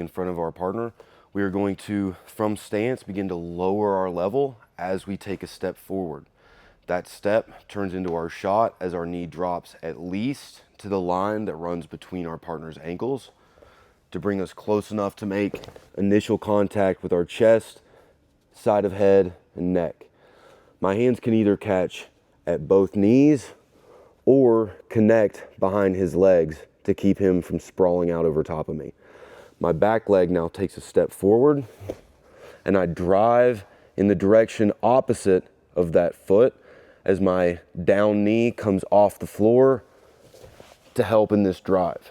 in front of our partner, we are going to, from stance, begin to lower our level as we take a step forward. That step turns into our shot as our knee drops at least to the line that runs between our partner's ankles to bring us close enough to make initial contact with our chest, side of head, and neck. My hands can either catch at both knees or connect behind his legs to keep him from sprawling out over top of me. My back leg now takes a step forward and I drive in the direction opposite of that foot as my down knee comes off the floor to help in this drive.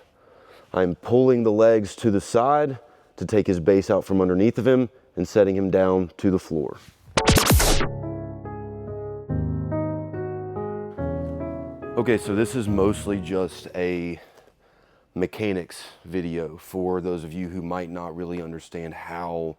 I'm pulling the legs to the side to take his base out from underneath of him and setting him down to the floor. Okay, so this is mostly just a mechanics video for those of you who might not really understand how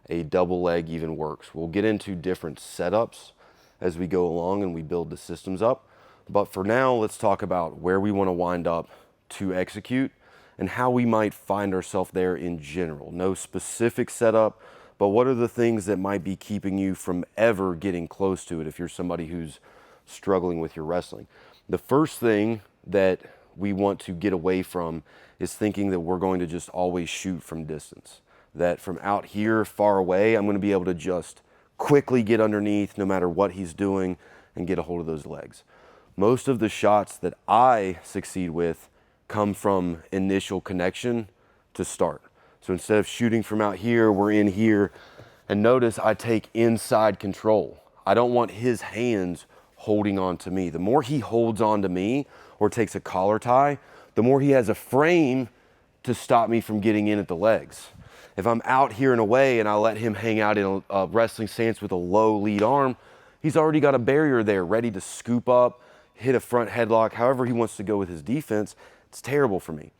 a double leg even works. We'll get into different setups as we go along and we build the systems up. But for now, let's talk about where we want to wind up to execute and how we might find ourselves there in general. No specific setup, but what are the things that might be keeping you from ever getting close to it if you're somebody who's struggling with your wrestling? The first thing that we want to get away from is thinking that we're going to just always shoot from distance. That from out here far away, I'm going to be able to just quickly get underneath no matter what he's doing and get a hold of those legs. Most of the shots that I succeed with come from initial connection to start. So instead of shooting from out here, we're in here. And notice I take inside control. I don't want his hands holding on to me. The more he holds on to me or takes a collar tie, the more he has a frame to stop me from getting in at the legs. If I'm out here and away and I let him hang out in a wrestling stance with a low lead arm, he's already got a barrier there ready to scoop up, hit a front headlock, however he wants to go with his defense. It's terrible for me.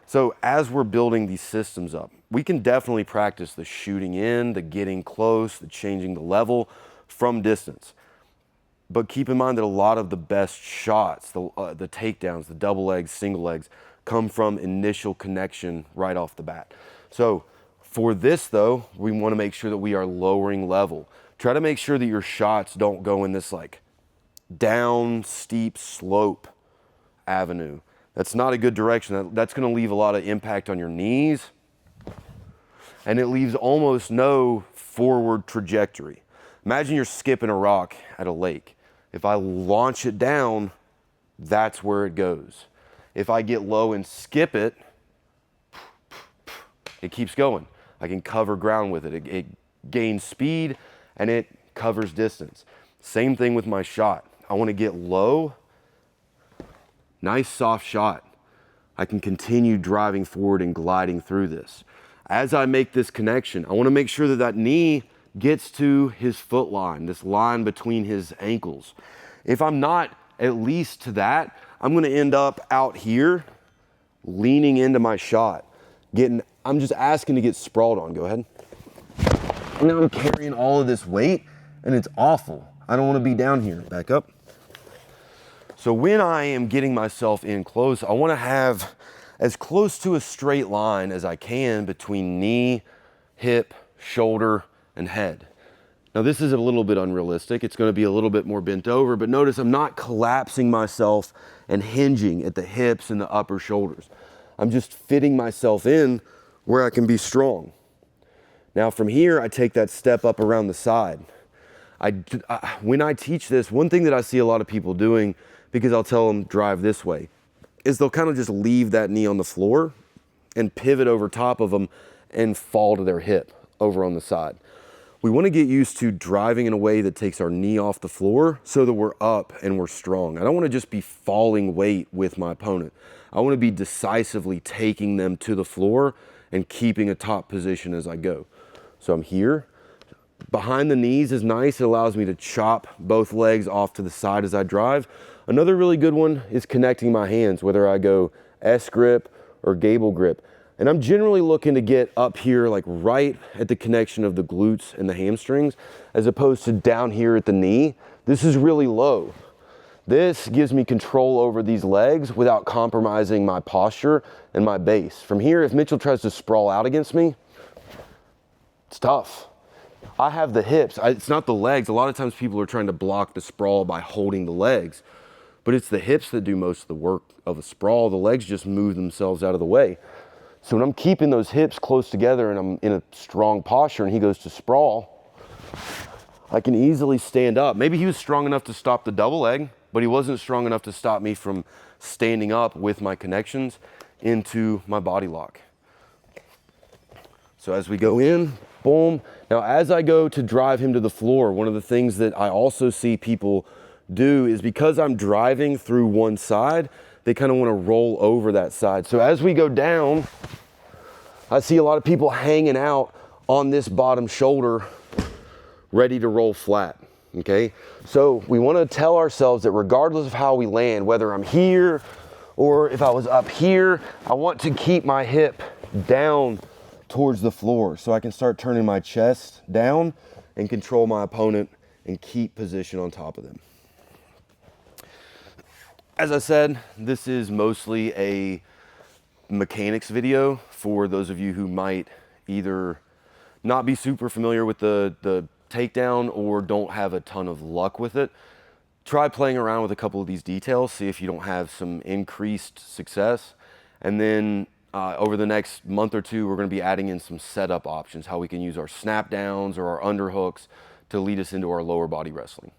So as we're building these systems up, we can definitely practice the shooting in, the getting close, the changing the level from distance. But keep in mind that a lot of the best shots, the takedowns, the double legs, single legs, come from initial connection right off the bat. So for this though, we want to make sure that we are lowering level. Try to make sure that your shots don't go in this like down steep slope avenue. That's not a good direction. That's going to leave a lot of impact on your knees, and it leaves almost no forward trajectory. Imagine you're skipping a rock at a lake. If I launch it down, that's where it goes. If I get low and skip it, it keeps going. I can cover ground with it. It gains speed and it covers distance. Same thing with my shot. I want to get low, nice soft shot. I can continue driving forward and gliding through this. As I make this connection, I want to make sure that that knee gets to his foot line, this line between his ankles. If I'm not at least to that, I'm going to end up out here leaning into my shot. I'm just asking to get sprawled on. Go ahead. Now I'm carrying all of this weight and it's awful. I don't want to be down here. Back up. So when I am getting myself in close, I want to have as close to a straight line as I can between knee, hip, shoulder, and head. Now this is a little bit unrealistic. It's going to be a little bit more bent over, but notice I'm not collapsing myself and hinging at the hips and the upper shoulders. I'm just fitting myself in where I can be strong. Now from here, I take that step up around the side. When I teach this, one thing that I see a lot of people doing, because I'll tell them drive this way, is they'll kind of just leave that knee on the floor and pivot over top of them and fall to their hip over on the side. We want to get used to driving in a way that takes our knee off the floor so that we're up and we're strong. I don't want to just be falling weight with my opponent. I want to be decisively taking them to the floor and keeping a top position as I go. So I'm here. Behind the knees is nice. It allows me to chop both legs off to the side as I drive. Another really good one is connecting my hands, whether I go S grip or gable grip. And I'm generally looking to get up here, like right at the connection of the glutes and the hamstrings, as opposed to down here at the knee. This is really low. This gives me control over these legs without compromising my posture and my base. From here, if Mitchell tries to sprawl out against me, it's tough. I have the hips, it's not the legs. A lot of times people are trying to block the sprawl by holding the legs, but it's the hips that do most of the work of a sprawl. The legs just move themselves out of the way. So when I'm keeping those hips close together and I'm in a strong posture and he goes to sprawl, I can easily stand up. Maybe he was strong enough to stop the double leg, but he wasn't strong enough to stop me from standing up with my connections into my body lock. So as we go in, boom. Now, as I go to drive him to the floor, one of the things that I also see people do is because I'm driving through one side, they kind of want to roll over that side. So as we go down, I see a lot of people hanging out on this bottom shoulder, ready to roll flat, okay? So we want to tell ourselves that regardless of how we land, whether I'm here or if I was up here, I want to keep my hip down towards the floor so I can start turning my chest down and control my opponent and keep position on top of them. As I said, this is mostly a mechanics video for those of you who might either not be super familiar with the takedown or don't have a ton of luck with it. Try playing around with a couple of these details, see if you don't have some increased success, and then over the next month or two, we're going to be adding in some setup options, how we can use our snap downs or our underhooks to lead us into our lower body wrestling.